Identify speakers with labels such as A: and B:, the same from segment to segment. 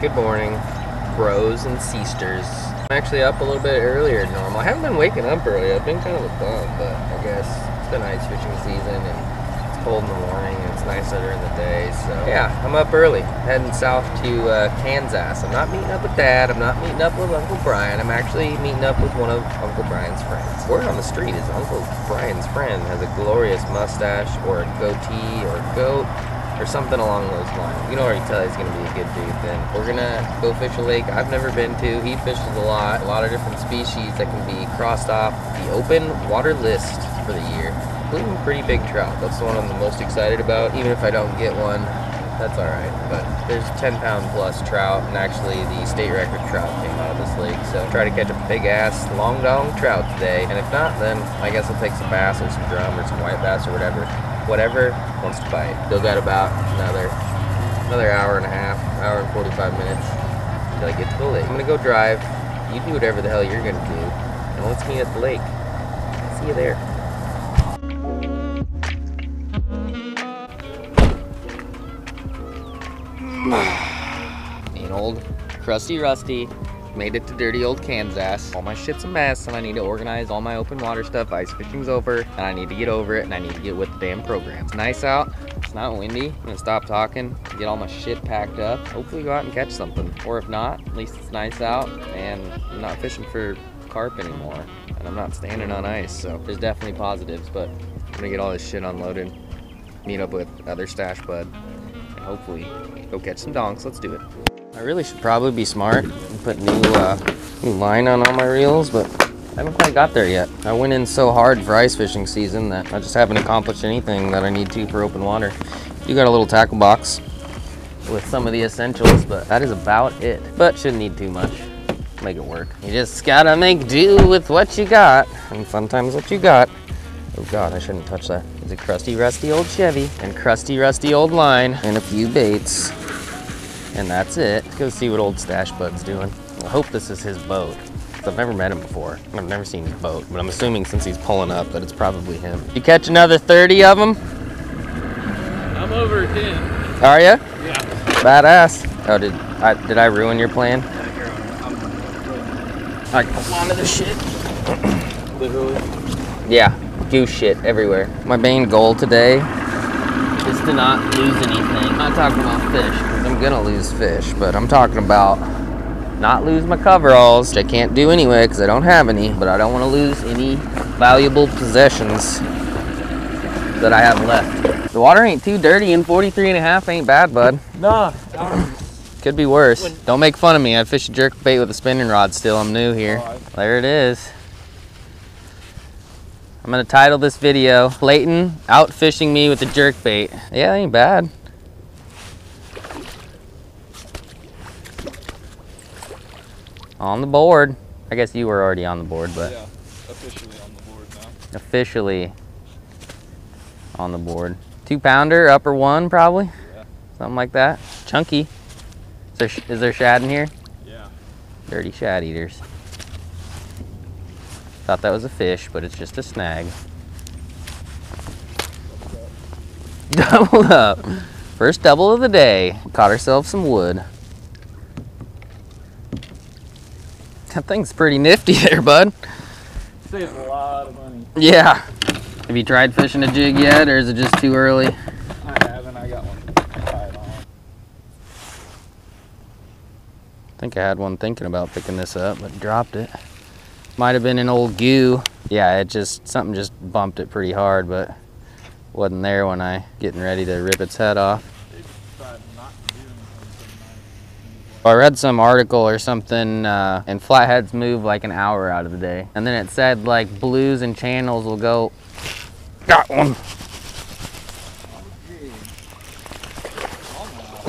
A: Good morning, bros and sisters. I'm actually up a little bit earlier than normal. I haven't been waking up early. I've been kind of a bum, but I guess it's been ice fishing season and it's cold in the morning and it's nicer during the day. So yeah, I'm up early, heading south to Kansas. I'm not meeting up with Dad. I'm not meeting up with Uncle Brian. I'm actually meeting up with one of Uncle Brian's friends. Word on the street is Uncle Brian's friend has a glorious mustache or a goatee or a goat or something along those lines. You can already tell he's gonna be a good dude. Then we're gonna go fish a lake I've never been to. He fishes a lot of different species that can be crossed off the open water list for the year, including pretty big trout. That's the one I'm the most excited about. Even if I don't get one, that's all right. But there's 10-pound plus trout, and actually the state record trout came out of this lake. So try to catch a big ass long dong trout today. And if not, then I guess I'll take some bass or some drum or some white bass or whatever wants to bite. Still got about another hour and a half, hour and 45 minutes until I get to the lake. I'm gonna go drive. You do whatever the hell you're gonna do, and let's meet at the lake. See you there. Being old, crusty rusty. Made it to dirty old Kansas. All my shit's a mess and I need to organize all my open water stuff. Ice fishing's over and I need to get over it and I need to get with the damn program. It's nice out, it's not windy. I'm gonna stop talking, get all my shit packed up, hopefully go out and catch something. Or if not, at least it's nice out and I'm not fishing for carp anymore and I'm not standing on ice. So there's definitely positives, but I'm gonna get all this shit unloaded, meet up with other stash bud, and hopefully go catch some donks. Let's do it. I really should probably be smart and put new line on all my reels, but I haven't quite got there yet. I went in so hard for ice fishing season that I just haven't accomplished anything that I need to for open water. You got a little tackle box with some of the essentials, but that is about it. But shouldn't need too much. Make it work. You just gotta make do with what you got, and sometimes what you got. Oh God, I shouldn't touch that. It's a crusty, rusty old Chevy and crusty, rusty old line and a few baits. And that's it. Let's go see what old Stash Bud's doing. I hope this is his boat, because I've never met him before. I've never seen his boat, but I'm assuming since he's pulling up that it's probably him. You catch another 30 of them?
B: I'm over 10.
A: Are ya?
B: Yeah.
A: Badass. Oh, did I ruin your plan? I hold on to the shit.
B: Literally?
A: Yeah, goose shit everywhere. My main goal today is to not lose anything. I'm not talking about fish, because I'm gonna lose fish, but I'm talking about not lose my coveralls, which I can't do anyway because I don't have any, but I don't want to lose any valuable possessions that I have left. The water ain't too dirty and 43.5 ain't bad, bud.
B: Nah.
A: Could be worse. Don't make fun of me. I fish a jerk bait with a spinning rod still. I'm new here. There it is. I'm gonna title this video, Clayton out fishing me with a jerk bait. Yeah, that ain't bad. On the board. I guess you were already on the board, but.
B: Yeah, officially on the board now.
A: Officially on the board. 2-pounder, upper one probably?
B: Yeah.
A: Something like that. Chunky. Is there shad in here?
B: Yeah.
A: Dirty shad eaters. Thought that was a fish, but it's just a snag. Double up. First double of the day. Caught ourselves some wood. That thing's pretty nifty there, bud.
B: Saves a lot of money.
A: Yeah. Have you tried fishing a jig yet, or is it just too early?
B: I haven't. I got one tied on.
A: I think I had one thinking about picking this up, but dropped it. Might have been an old goo. Yeah, something just bumped it pretty hard, but wasn't there when I getting ready to rip its head off. I read some article or something, and flatheads move like an hour out of the day. And then it said like blues and channels will go, got one.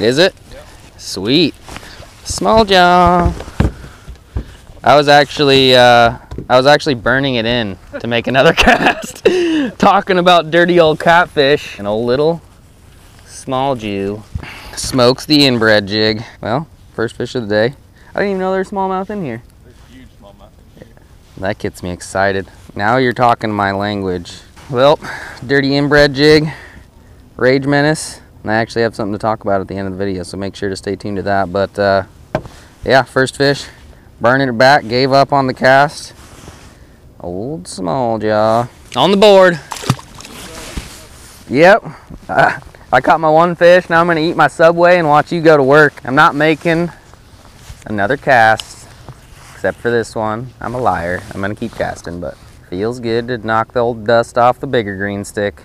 A: Is it? Yep. Sweet. Small jaw. I was actually burning it in to make another cast. Talking about dirty old catfish. An old little small Jew smokes the inbred jig. Well, first fish of the day. I didn't even know there's smallmouth in here.
B: There's huge smallmouth in here.
A: That gets me excited. Now you're talking my language. Well, dirty inbred jig, rage menace. And I actually have something to talk about at the end of the video, so make sure to stay tuned to that. But Yeah, first fish. Burning it back, gave up on the cast. Old small jaw. On the board. Yep. I caught my one fish. Now I'm going to eat my Subway and watch you go to work. I'm not making another cast, except for this one. I'm a liar. I'm going to keep casting, but feels good to knock the old dust off the bigger green stick.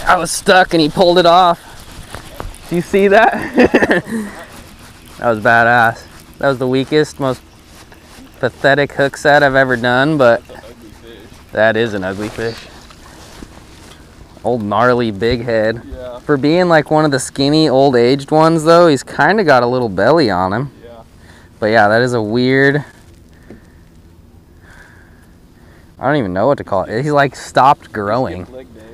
A: I was stuck and he pulled it off. Do you see that? That was badass. That was the weakest, most pathetic hook set I've ever done, but that is an ugly fish. Old gnarly big head.
B: Yeah.
A: For being like one of the skinny old aged ones though, he's kind of got a little belly on him.
B: Yeah.
A: But yeah, that is a weird, I don't even know what to call it. He's like stopped growing.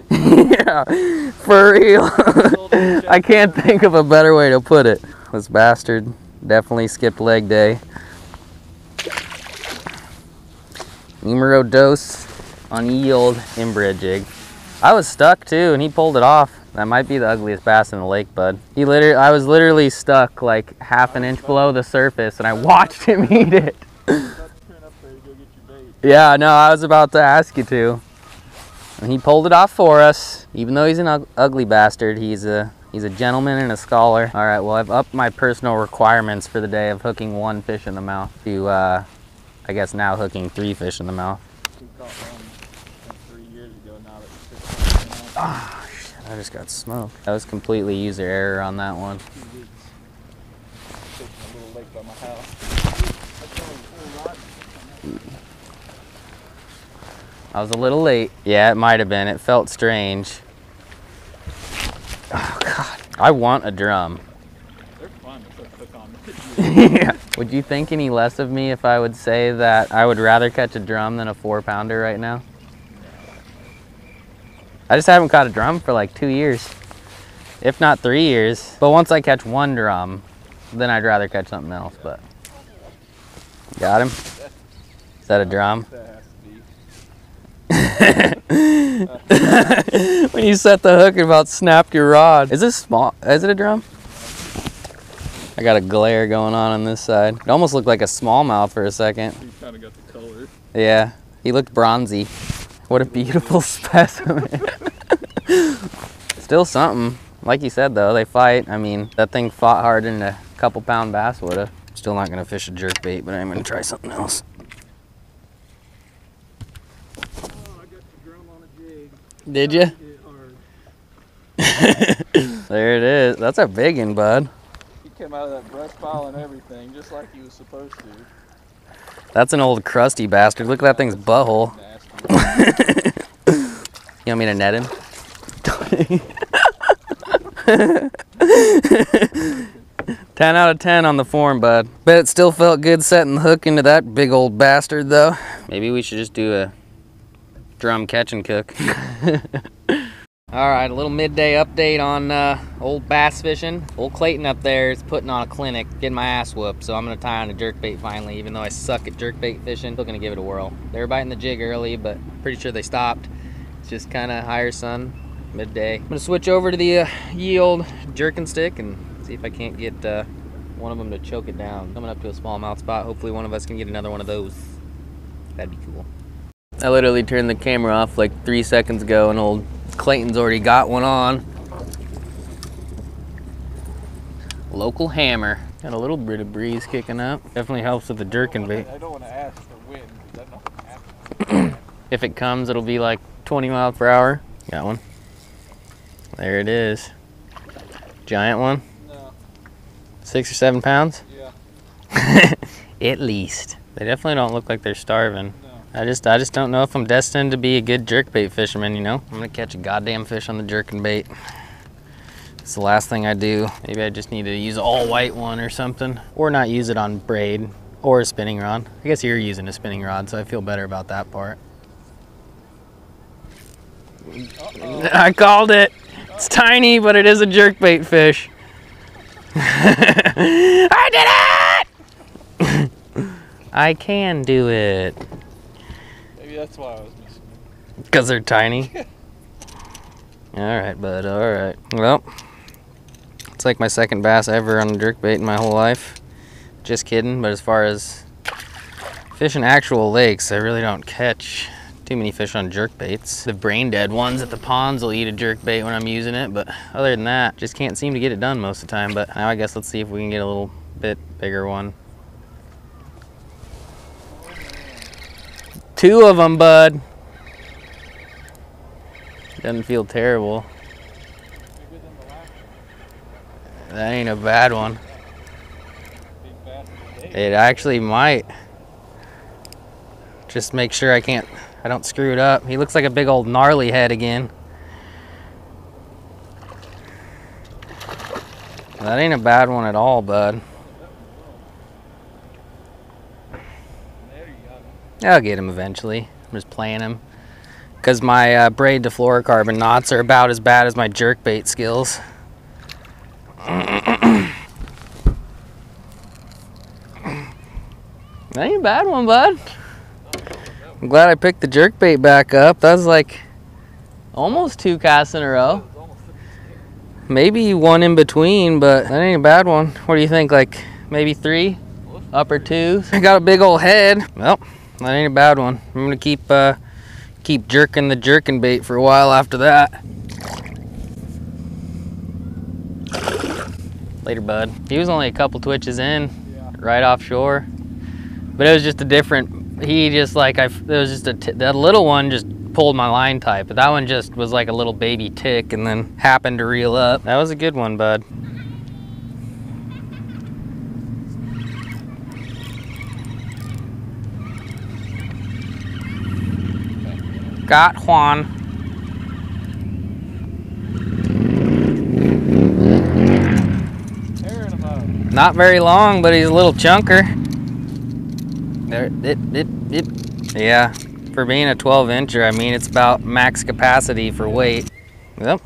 A: Yeah, for real. I can't think of a better way to put it. This bastard definitely skipped leg day. Numero dos on ye old inbred jig. I was stuck too and he pulled it off. That might be the ugliest bass in the lake, bud. I was literally stuck like half an inch below the surface and I watched him eat it. Yeah, no, I was about to ask you to. And he pulled it off for us. Even though he's an ugly bastard, he's a gentleman and a scholar. All right, well, I've upped my personal requirements for the day of hooking one fish in the mouth to, I guess now hooking 3 fish in the mouth.
B: We caught one 3 years ago now that
A: Ah, shit, I just got smoked. That was completely user error on that one.
B: fishing a little lake by my house.
A: I was a little late. Yeah, it might have been. It felt strange. Oh, God. I want a drum.
B: They're fun to hook on.
A: Yeah. Would you think any less of me if I would say that I would rather catch a drum than a 4-pounder right now? I just haven't caught a drum for like 2 years, if not 3 years. But once I catch one drum, then I'd rather catch something else. But got him? Is that a drum? When you set the hook, it about snapped your rod. Is this small? Is it a drum? I got a glare going on this side. It almost looked like a smallmouth for a second.
B: He kind of got the color.
A: Yeah, he looked bronzy. What a beautiful specimen. Still something. Like you said though, they fight. I mean, that thing fought harder than a couple pound bass would've. Still not gonna fish a jerkbait, but I'm gonna try something else. Did you? There it is. That's a big one, bud.
B: He came out of that brush pile and everything, just like he was supposed to.
A: That's an old crusty bastard. Look at that thing's butthole. You want me to net him? 10 out of 10 on the form, bud. Bet it still felt good setting the hook into that big old bastard, though. Maybe we should just do a drum catch and cook. All right, a little midday update on old bass fishing. Old Clayton up there is putting on a clinic, getting my ass whooped, so I'm gonna tie on a jerkbait finally. Even though I suck at jerkbait fishing, still gonna give it a whirl. They were biting the jig early, but pretty sure they stopped. It's just kind of higher sun, midday. I'm gonna switch over to the ye old jerking stick and see if I can't get one of them to choke it down. Coming up to a smallmouth spot. Hopefully one of us can get another one of those. That'd be cool. I literally turned the camera off like 3 seconds ago and old Clayton's already got one on. Local hammer. Got a little bit of breeze kicking up. Definitely helps with the jerking bait.
B: I don't want to ask for wind, because that don't happen.
A: If it comes, it'll be like 20 miles per hour. Got one. There it is. Giant one?
B: No.
A: 6 or 7 pounds?
B: Yeah.
A: At least. They definitely don't look like they're starving.
B: No.
A: I just don't know if I'm destined to be a good jerkbait fisherman, you know? I'm gonna catch a goddamn fish on the jerking bait. It's the last thing I do. Maybe I just need to use an all white one or something. Or not use it on braid or a spinning rod. I guess you're using a spinning rod, so I feel better about that part. I called it. It's tiny, but it is a jerkbait fish. I did it! I can do it.
B: Maybe that's why I was missing
A: Because they're tiny? Alright, bud, alright. Well, it's like my second bass ever on a jerkbait in my whole life. Just kidding, but as far as fishing actual lakes, I really don't catch too many fish on jerkbaits. The brain dead ones at the ponds will eat a jerkbait when I'm using it, but other than that, just can't seem to get it done most of the time. But now I guess let's see if we can get a little bit bigger one. 2 of them, bud. Doesn't feel terrible. That ain't a bad one. It actually might. Just make sure I don't screw it up. He looks like a big old gnarly head again. That ain't a bad one at all, bud. I'll get him eventually. I'm just playing him. Because my braid to fluorocarbon knots are about as bad as my jerkbait skills. That ain't a bad one, bud. I'm glad I picked the jerkbait back up. That was like almost 2 casts in a row. Maybe 1 in between, but that ain't a bad one. What do you think? Like maybe 3? Upper 2s? I got a big old head. Well, that ain't a bad one. I'm gonna keep jerking the jerkin bait for a while after that. Later, bud. He was only a couple twitches in, right offshore. But it was just a different, he just like, it was just that little one just pulled my line tight, but that one just was like a little baby tick and then happened to reel up. That was a good one, bud. Got Juan. Not very long, but he's a little chunker. There, yeah, for being a 12-incher, I mean, it's about max capacity for weight. Yep.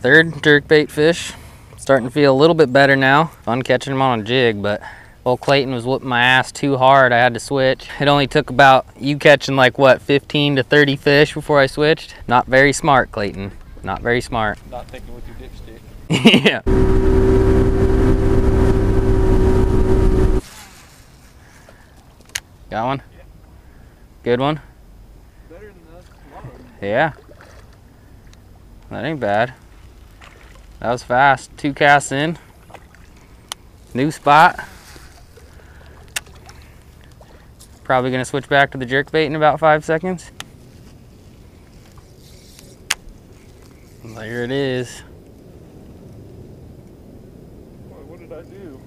A: 3rd jerkbait fish. Starting to feel a little bit better now. Fun catching him on a jig, but old Clayton was whooping my ass too hard. I had to switch. It only took about you catching like what, 15 to 30 fish before I switched. Not very smart, Clayton. Not very smart.
B: Not thinking with your dipstick.
A: Yeah. Got one? Yeah. Good one?
B: Better than us.
A: Yeah. That ain't bad. That was fast. 2 casts in. New spot. Probably gonna switch back to the jerkbait in about 5 seconds. There it is.
B: What did I do?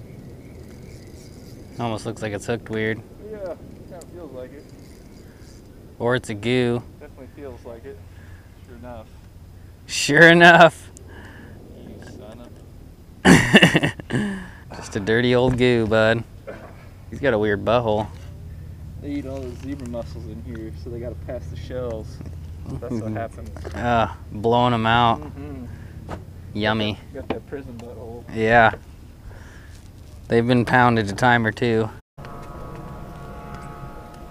A: Almost looks like it's hooked weird.
B: Yeah, kind of feels like it.
A: Or it's a goo.
B: Definitely feels like it. Sure enough.
A: Sure enough.
B: You son of...
A: Just a dirty old goo, bud. He's got a weird butthole.
B: They eat all the zebra mussels in here, so they gotta pass the shells. That's what happens.
A: Blowing them out.
B: Mm-hmm.
A: Yummy.
B: Got that prison butthole.
A: Yeah. They've been pounded a time or 2.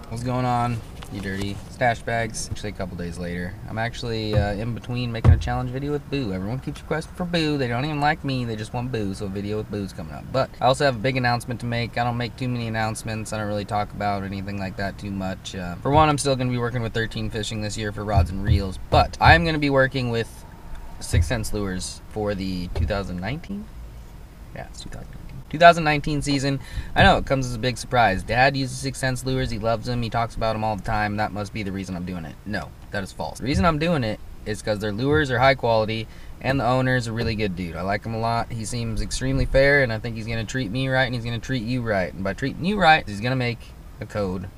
A: What's going on, you dirty stash bags? Actually, a couple days later. I'm actually in between making a challenge video with Boo. Everyone keeps requesting for Boo. They don't even like me. They just want Boo, so a video with Boo's coming up. But I also have a big announcement to make. I don't make too many announcements. I don't really talk about anything like that too much. For one, I'm still going to be working with 13 Fishing this year for rods and reels. But I'm going to be working with 6th Sense lures for the 2019? Yeah, it's 2019 season. I know it comes as a big surprise. Dad uses 6th Sense lures. He loves them. He talks about them all the time. That must be the reason I'm doing it. No, that is false. The reason I'm doing it is because their lures are high quality and the owner's a really good dude. I like him a lot. He seems extremely fair, and I think he's going to treat me right and he's going to treat you right. And by treating you right, he's going to make a code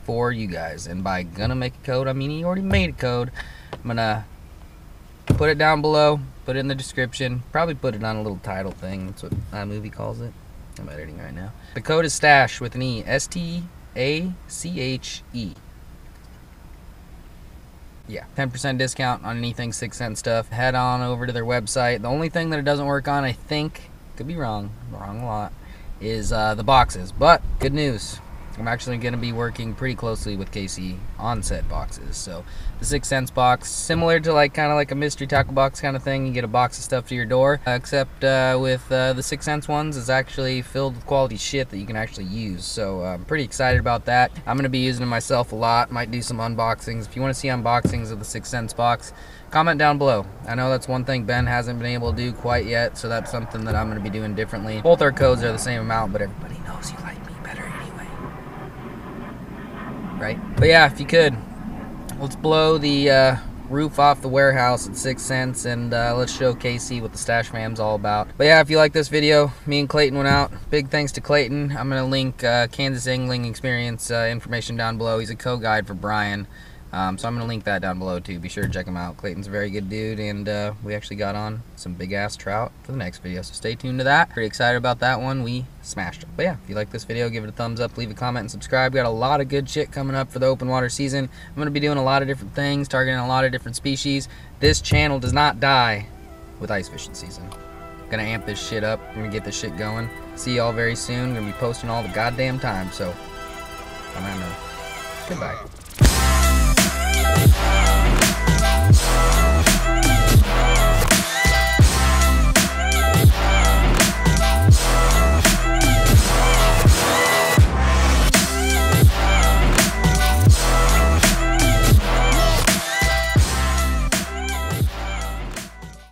A: for you guys. And by gonna make a code, I mean he already made a code. I'm going to put it down below, put it in the description, probably put it on a little title thing. That's what iMovie calls it. I'm editing right now. The code is STASH with an E. S-T-A-C-H-E. Yeah, 10% discount on anything 6th Sense stuff. Head on over to their website. The only thing that it doesn't work on, I think, could be wrong a lot, is the boxes. But good news. I'm actually going to be working pretty closely with Casey on said boxes. So the 6 cents box, similar to like kind of like a mystery tackle box kind of thing. You get a box of stuff to your door, except with the 6 cents ones, it's actually filled with quality shit that you can actually use. So I'm pretty excited about that. I'm going to be using it myself a lot. Might do some unboxings. If you want to see unboxings of the 6 cents box, comment down below. I know that's one thing Ben hasn't been able to do quite yet, so that's something that I'm going to be doing differently. Both our codes are the same amount, but everybody knows you like me better anyway. Right? But yeah, if you could, let's blow the roof off the warehouse at 6 cents, and let's show Casey what the stash fam's all about. But yeah, if you like this video, me and Clayton went out. Big thanks to Clayton. I'm going to link Kansas Angling Experience information down below. He's a co-guide for Brian. So I'm going to link that down below too. Be sure to check him out. Clayton's a very good dude, and we actually got on some big ass trout for the next video, so stay tuned to that. Pretty excited about that one. We smashed them. But yeah, if you like this video, give it a thumbs up, leave a comment, and subscribe. Got a lot of good shit coming up for the open water season. I'm going to be doing a lot of different things, targeting a lot of different species. This channel does not die with ice fishing season. Gonna amp this shit up. I'm gonna get this shit going. See y'all very soon. Gonna be posting all the goddamn time, so I'm gonna know. Goodbye.